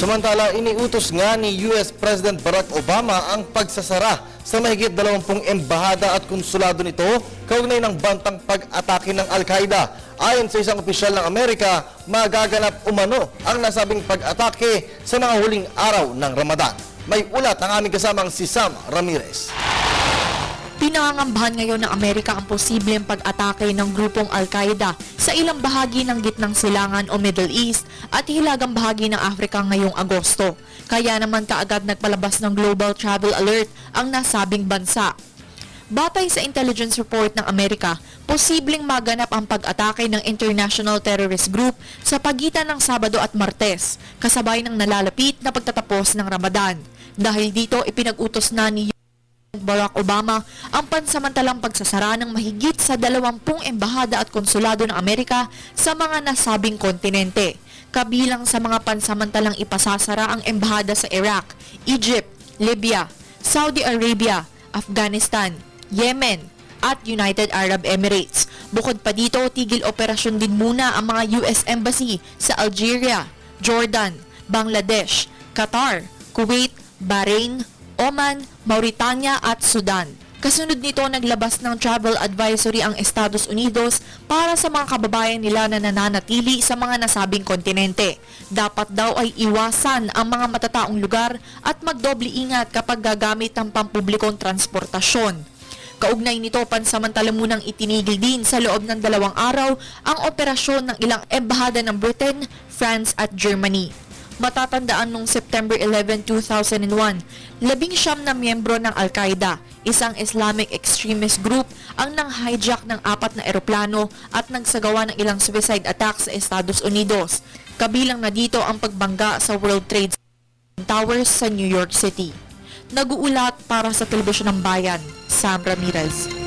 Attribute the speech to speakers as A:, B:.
A: Samantala, iniutos nga ni US President Barack Obama ang pagsasara sa mahigit 20 embahada at konsulado nito kaugnay ng bantang pag-atake ng Al-Qaeda. Ayon sa isang opisyal ng Amerika, magaganap umano ang nasabing pag-atake sa mga huling araw ng Ramadan. May ulat ang aming kasamang si Sam Ramirez.
B: Pinangangambahan ngayon ng Amerika ang posibleng pag-atake ng grupong Al-Qaeda sa ilang bahagi ng gitnang silangan o Middle East at hilagang bahagi ng Afrika ngayong Agosto. Kaya naman kaagad nagpalabas ng Global Travel Alert ang nasabing bansa. Batay sa intelligence report ng Amerika, posibleng maganap ang pag-atake ng International Terrorist Group sa pagitan ng Sabado at Martes, kasabay ng nalalapit na pagtatapos ng Ramadan. Dahil dito, ipinag-utos na ni Barack Obama ang pansamantalang pagsasara ng mahigit sa 20 embahada at konsulado ng Amerika sa mga nasabing kontinente. Kabilang sa mga pansamantalang ipasasara ang embahada sa Iraq, Egypt, Libya, Saudi Arabia, Afghanistan, Yemen, at United Arab Emirates. Bukod pa dito, tigil operasyon din muna ang mga US Embassy sa Algeria, Jordan, Bangladesh, Qatar, Kuwait, Bahrain, Oman, Mauritania at Sudan. Kasunod nito, naglabas ng travel advisory ang Estados Unidos para sa mga kababayan nila na nananatili sa mga nasabing kontinente. Dapat daw ay iwasan ang mga matataong lugar at magdoble ingat kapag gagamit ng pampublikong transportasyon. Kaugnay nito, pansamantala munang itinigil din sa loob ng 2 araw ang operasyon ng ilang embahada ng Britain, France at Germany. Matatandaan noong September 11, 2001, 19 na miyembro ng Al-Qaeda, isang Islamic extremist group, ang nang-hijack ng 4 na eroplano at nagsagawa ng ilang suicide attacks sa Estados Unidos. Kabilang na dito ang pagbangga sa World Trade Towers sa New York City. Nag-uulat para sa Telebisyon ng Bayan, Sam Ramirez.